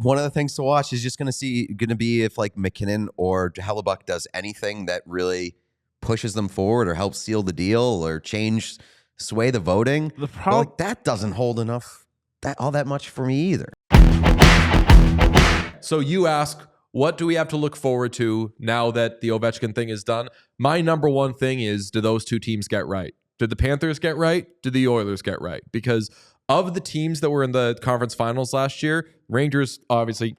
one of the things to watch is just going to be if like McKinnon or Hellebuck does anything that really pushes them forward or helps seal the deal or sway the voting. Like that doesn't hold all that much for me either. So you ask, what do we have to look forward to now that the Ovechkin thing is done? My number one thing is, do those two teams get right? Did the Panthers get right? Did the Oilers get right? Because of the teams that were in the conference finals last year, Rangers obviously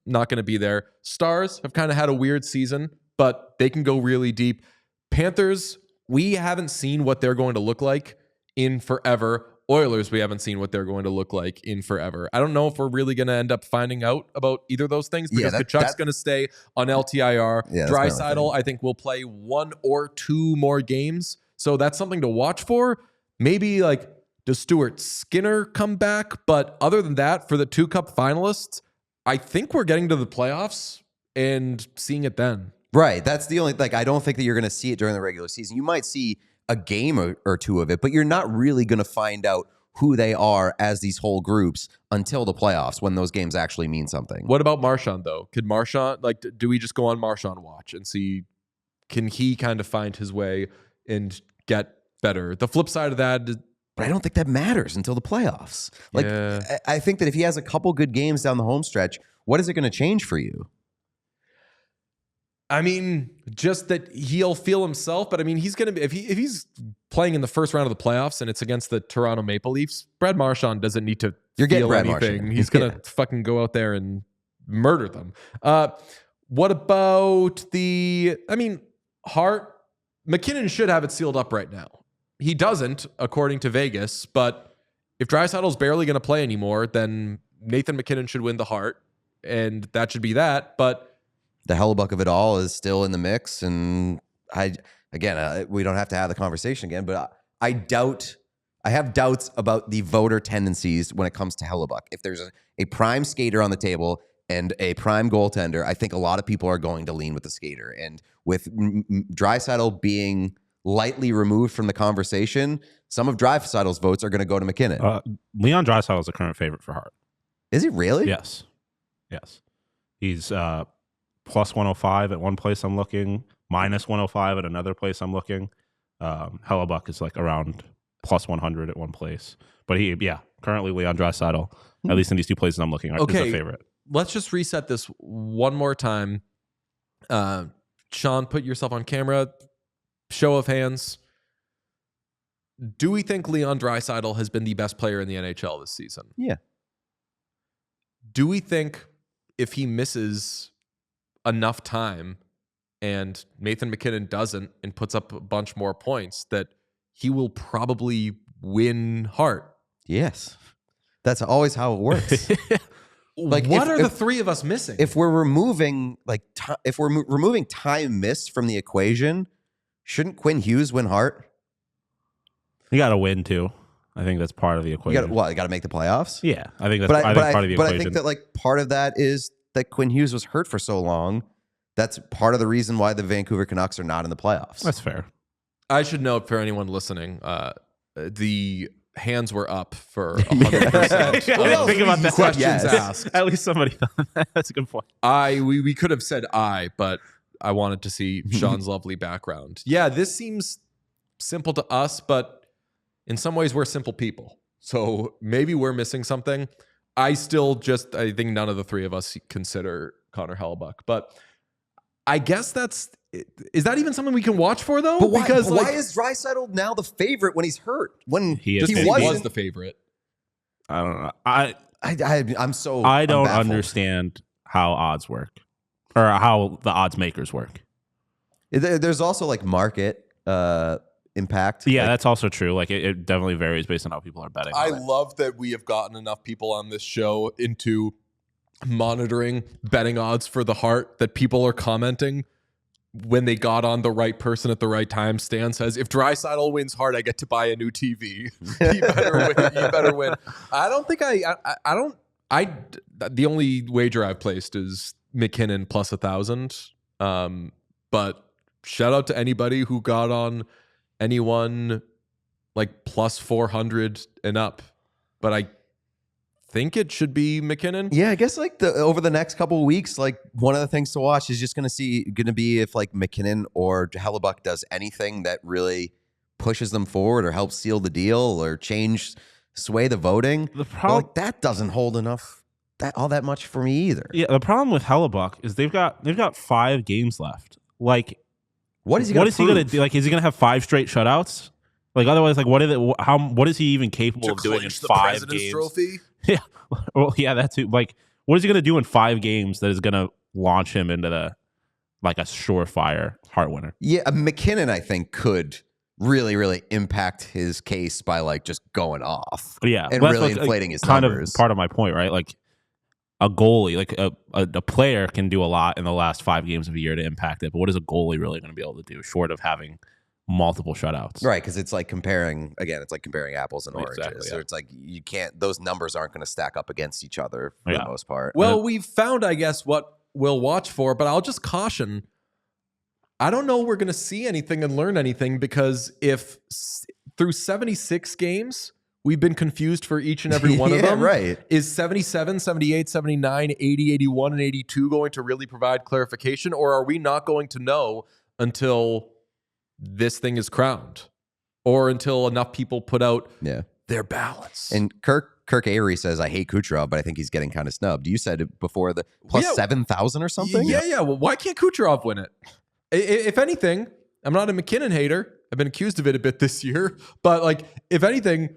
not going to be there. Stars have kind of had a weird season, but they can go really deep. Panthers, we haven't seen what they're going to look like in forever. Oilers, we haven't seen what they're going to look like in forever. I don't know if we're really going to end up finding out about either of those things because Kachuk's going to stay on LTIR. Draisaitl, I think, will play 1 or 2 more games. So that's something to watch for. Maybe like, does Stuart Skinner come back? But other than that, for the 2 Cup finalists, I think we're getting to the playoffs and seeing it then. Right. That's the only, I don't think that you're going to see it during the regular season. You might see a game or 2 of it, but you're not really going to find out who they are as these whole groups until the playoffs when those games actually mean something. What about Marchand, though? Could Marchand, do we just go on Marchand watch and see, can he kind of find his way and get better? The flip side of that is, but I don't think that matters until the playoffs. I think that if he has a couple good games down the home stretch, what is it going to change for you? I mean, just that he'll feel himself, but I mean, he's going to be, if he's playing in the first round of the playoffs and it's against the Toronto Maple Leafs, Brad Marchand doesn't need to feel anything. Marchand. He's going to fucking go out there and murder them. What about Hart? McKinnon should have it sealed up right now. He doesn't, according to Vegas, but if Draisaitl's barely going to play anymore, then Nathan McKinnon should win the Hart, and that should be that, but the Hellebuck of it all is still in the mix, and we don't have to have the conversation again, but I have doubts about the voter tendencies when it comes to Hellebuck. If there's a prime skater on the table and a prime goaltender, I think a lot of people are going to lean with the skater, and with Draisaitl being lightly removed from the conversation, some of Draisaitl's votes are going to go to McKinnon. Leon Draisaitl is the current favorite for Hart. Is he really? Yes. He's plus 105 at one place I'm looking, minus 105 at another place I'm looking. Hellebuck is around plus 100 at one place. But currently Leon Draisaitl, at least in these 2 places I'm looking at, is the favorite. Let's just reset this one more time. Sean, put yourself on camera. Show of hands. Do we think Leon Draisaitl has been the best player in the NHL this season? Yeah. Do we think if he misses enough time and Nathan McKinnon doesn't and puts up a bunch more points that he will probably win Hart? Yes. That's always how it works. What are the 3 of us missing? If we're removing removing time missed from the equation, shouldn't Quinn Hughes win Hart? You got to win too. I think that's part of the equation. You got to make the playoffs? Yeah, I think that's part of the equation. But I think that part of that is that Quinn Hughes was hurt for so long. That's part of the reason why the Vancouver Canucks are not in the playoffs. That's fair. I should note for anyone listening, the hands were up for 100%. Think about that. Questions asked. At least somebody thought that. That's a good point. We could have said but I wanted to see Sean's lovely background. Yeah, this seems simple to us, but in some ways we're simple people. So maybe we're missing something. I think none of the 3 of us consider Connor Hellebuck, but I guess is that even something we can watch for though? But why is Draisaitl now the favorite when he's hurt? When he was the favorite. I don't know. I don't understand how odds work or how the odds makers work. There's also market impact. Yeah, that's also true. It definitely varies based on how people are betting. I love that we have gotten enough people on this show into monitoring betting odds for the Hart that people are commenting when they got on the right person at the right time. Stan says, if Draisaitl wins Hart, I get to buy a new TV. He better win. I don't think the only wager I've placed is McKinnon plus 1,000. But shout out to anybody who got on anyone plus 400 and up. But I think it should be McKinnon. Yeah, I guess like over the next couple of weeks, like one of the things to watch is just going to be if like McKinnon or Hellebuck does anything that really pushes them forward or helps seal the deal or sway the voting. The But, problem, like that doesn't hold enough all that much for me either. yeah, the problem with Hellebuck is they've got 5 games left. Like, What is he what going is he going to do? Like, is he going to have 5 straight shutouts? Like, otherwise, like, what is he even capable of doing in 5 games? Trophy. Yeah, well, yeah, that's it. Like, what is he going to do in 5 games that is going to launch him into a surefire Hart winner? Yeah, McKinnon I think could really, really impact his case by like just going off. Yeah, and but really that's inflating his kind numbers. of part of my point, right? Like, a goalie, like a player can do a lot in the last 5 games of a year to impact it, but what is a goalie really going to be able to do short of having multiple shutouts? Right, because it's like comparing apples and oranges. Exactly, yeah. So it's like you can't; those numbers aren't going to stack up against each other for the most part. Well, we've found, I guess, what we'll watch for, but I'll just caution. I don't know we're going to see anything and learn anything because if through 76 games, we've been confused for each and every one of them. Right. Is 77, 78, 79, 80, 81, and 82 going to really provide clarification, or are we not going to know until this thing is crowned or until enough people put out their ballots? And Kirk Avery says, I hate Kucherov, but I think he's getting kind of snubbed. You said it before, the plus 7,000 or something? Yeah. Well, why can't Kucherov win it? If anything, I'm not a McKinnon hater. I've been accused of it a bit this year. But like, if anything,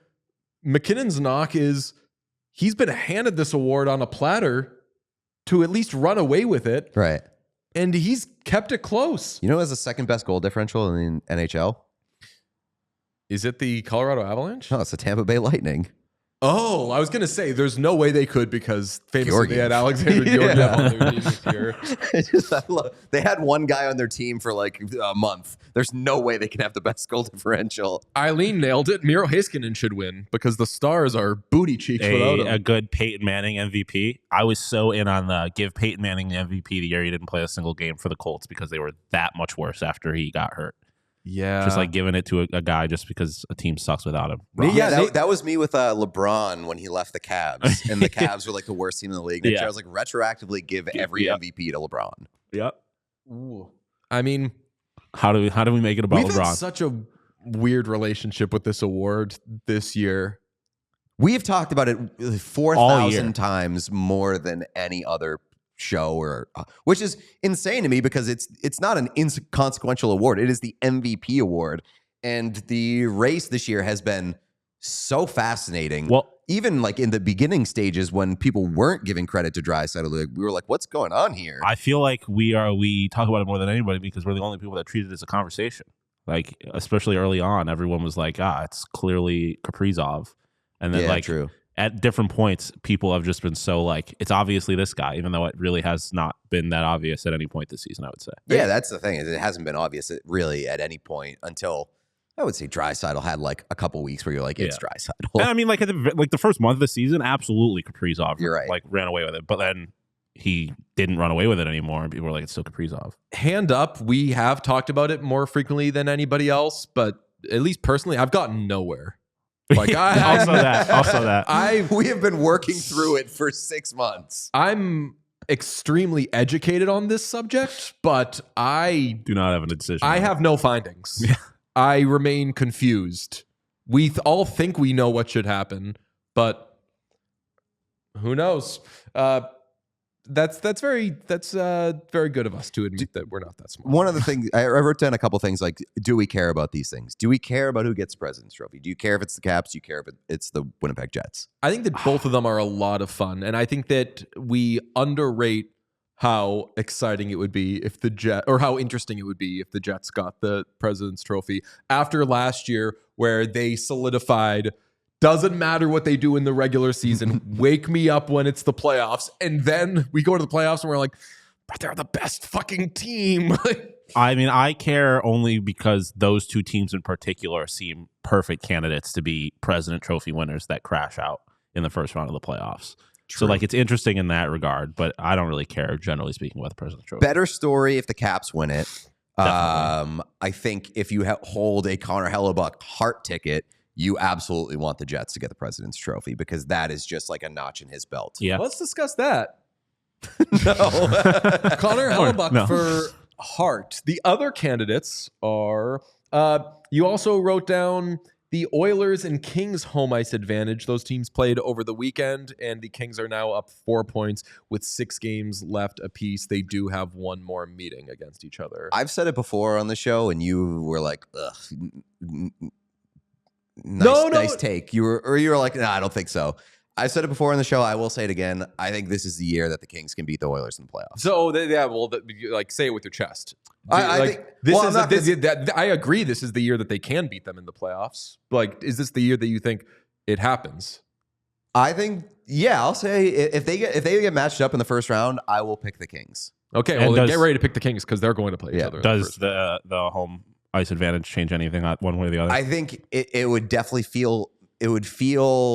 McKinnon's knock is he's been handed this award on a platter to at least run away with it. Right. And he's kept it close. You know who has the second best goal differential in the NHL? Is it the Colorado Avalanche? No, it's the Tampa Bay Lightning. Oh, I was going to say there's no way they could because famously they had Georgiev. Alexander Georgiev on their team this year. They had one guy on their team for like a month. There's no way they can have the best goal differential. Eileen nailed it. Miro Heiskanen should win because the Stars are booty cheeks without him. A good Peyton Manning MVP. I was so in on the give Peyton Manning the MVP the year he didn't play a single game for the Colts because they were that much worse after he got hurt. Yeah. Just like giving it to a guy just because a team sucks without him. Yeah, that was me with LeBron when he left the Cavs. And the Cavs were like the worst team in the league. Next year, I was like, retroactively give every MVP to LeBron. Yep. Ooh. I mean, how do we make it about we've LeBron? had such a weird relationship with this award this year. We have talked about it 4,000 times more than any other show, which is insane to me because it's not an inconsequential award. It is the MVP award, and the race this year has been so fascinating. Well, even like in the beginning stages when people weren't giving credit to Draisaitl, we were like, "What's going on here?" I feel like we talk about it more than anybody because we're the only people that treat it as a conversation. Like, especially early on, everyone was like, it's clearly Kaprizov, and then true. At different points, people have just been so like, it's obviously this guy, even though it really has not been that obvious at any point this season, I would say. Yeah, that's the thing. Is it hasn't been obvious really at any point until I would say Draisaitl had like a couple weeks where you're like, it's Draisaitl. And I mean, like the first month of the season, absolutely Kaprizov. You're right. Like ran away with it, but then he didn't run away with it anymore, and people were like, it's still Kaprizov. Hand up, we have talked about it more frequently than anybody else, but at least personally, I've gotten nowhere. Like also that. We have been working through it for 6 months. I'm extremely educated on this subject, but I do not have a decision. I have no findings. I remain confused. We all think we know what should happen, but who knows? That's very good of us to admit that we're not that smart. One of the things I wrote down a couple things like, do we care about these things? Do we care about who gets President's Trophy? Do you care if it's the Caps? Do you care if it's the Winnipeg Jets? I think that both of them are a lot of fun, and I think that we underrate how exciting it would be if how interesting it would be if the Jets got the President's Trophy after last year, where they solidified. Doesn't matter what they do in the regular season. Wake me up when it's the playoffs. And then we go to the playoffs and we're like, but they're the best fucking team. I mean, I care only because those two teams in particular seem perfect candidates to be President Trophy winners that crash out in the first round of the playoffs. True. So, like, it's interesting in that regard, but I don't really care, generally speaking, about the President's Trophy. Better story if the Caps win it. I think if you hold a Connor Hellebuck Hart ticket, you absolutely want the Jets to get the President's Trophy because that is just like a notch in his belt. Yeah. Let's discuss that. No. Connor Hellebuck for Hart. The other candidates are, you also wrote down the Oilers and Kings home ice advantage. Those teams played over the weekend, and the Kings are now up 4 points with 6 games left apiece. They do have one more meeting against each other. I've said it before on the show, and you were like, ugh. Nice take. You were like, nah, I don't think so. I said it before on the show. I will say it again. I think this is the year that the Kings can beat the Oilers in the playoffs. So say it with your chest. I agree. This is the year that they can beat them in the playoffs. Like, is this the year that you think it happens? I think, yeah. I'll say if they get matched up in the first round, I will pick the Kings. Okay, well, then get ready to pick the Kings because they're going to play each other. Does the home ice advantage change anything one way or the other? I think it would definitely feel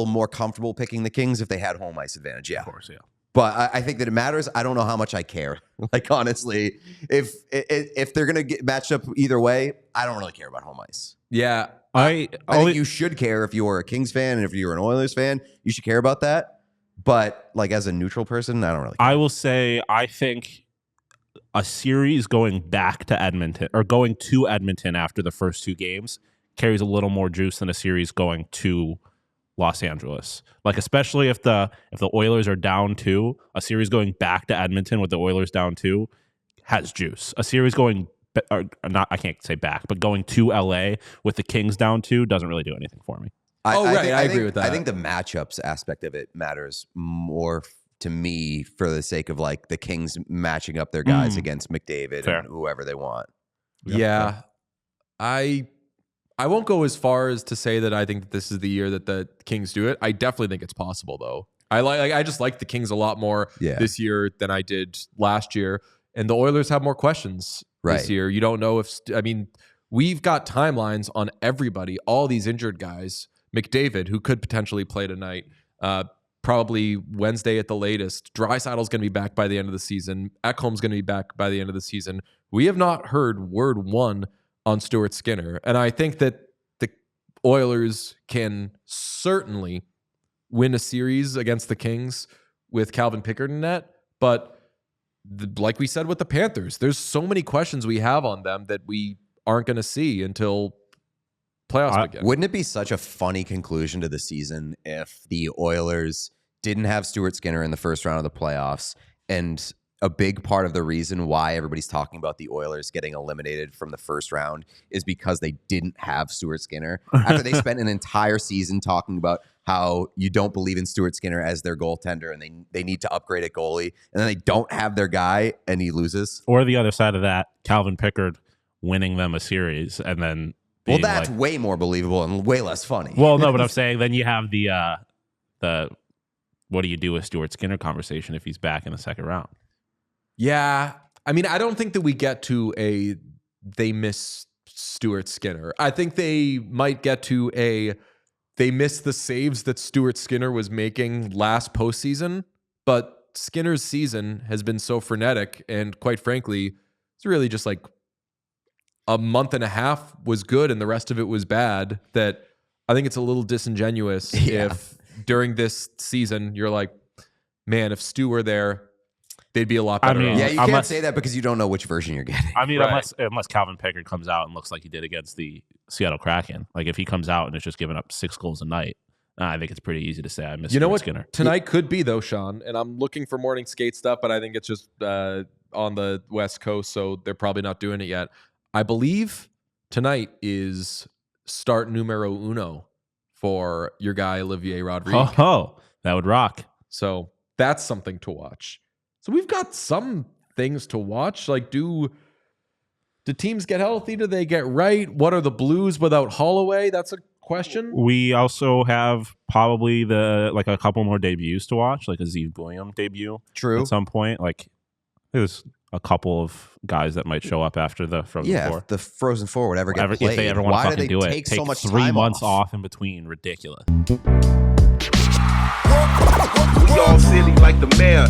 more comfortable picking the Kings if they had home ice advantage. Yeah, Of course, yeah. But I think that it matters. I don't know how much I care. Like, honestly, if they're going to get matched up either way, I don't really care about home ice. Yeah. I think you should care if you're a Kings fan and if you're an Oilers fan. You should care about that. But like as a neutral person, I don't really care. I will say I think a series going back to Edmonton or going to Edmonton after the first 2 games carries a little more juice than a series going to Los Angeles. Like, especially if the Oilers are down 2, a series going back to Edmonton with the Oilers down 2 has juice. A series going I can't say back, but going to LA with the Kings down 2 doesn't really do anything for me. I agree with that. I think the matchups aspect of it matters more to me for the sake of like the Kings matching up their guys against McDavid and whoever they want. Yeah. I won't go as far as to say that I think that this is the year that the Kings do it. I definitely think it's possible, though. I just like the Kings a lot more this year than I did last year. And the Oilers have more questions this year. You don't know if we've got timelines on everybody, all these injured guys. McDavid, who could potentially play tonight, probably Wednesday at the latest. Draisaitl's going to be back by the end of the season. Ekholm's going to be back by the end of the season. We have not heard word one on Stuart Skinner. And I think that the Oilers can certainly win a series against the Kings with Calvin Pickard in net. But like we said with the Panthers, there's so many questions we have on them that we aren't going to see until playoffs begin. Wouldn't it be such a funny conclusion to the season if the Oilers didn't have Stuart Skinner in the first round of the playoffs, and a big part of the reason why everybody's talking about the Oilers getting eliminated from the first round is because they didn't have Stuart Skinner after they spent an entire season talking about how you don't believe in Stuart Skinner as their goaltender and they need to upgrade at goalie, and then they don't have their guy and he loses. Or the other side of that, Calvin Pickard winning them a series and then that's way more believable and way less funny. Well, no, but I'm saying then you have the what do you do with Stuart Skinner conversation if he's back in the second round? Yeah. I don't think that we get to they miss Stuart Skinner. I think they might get to they miss the saves that Stuart Skinner was making last postseason, but Skinner's season has been so frenetic, and quite frankly, it's really just like a month and a half was good and the rest of it was bad, that I think it's a little disingenuous if during this season you're like, man, if Stu were there, they'd be a lot better. Yeah, you can't say that because you don't know which version you're getting. Unless Calvin Pickard comes out and looks like he did against the Seattle Kraken. Like if he comes out and is just giving up 6 goals a night, I think it's pretty easy to say I miss Stuart Skinner. Tonight could be though, Sean, and I'm looking for morning skate stuff, but I think it's just on the West Coast, so they're probably not doing it yet. I believe tonight is start numero uno for your guy Olivier Rodrigue. Oh, that would rock. So that's something to watch. So we've got some things to watch. Like, do teams get healthy? Do they get right? What are the Blues without Holloway? That's a question. We also have probably a couple more debuts to watch, like a Zeev Buium debut. True. At some point, like there's a couple of guys that might show up after the Frozen Four. The Frozen Four would ever get played. If they ever want to fucking do it, take so much 3 time months off in between. Ridiculous. We all silly like the mayor.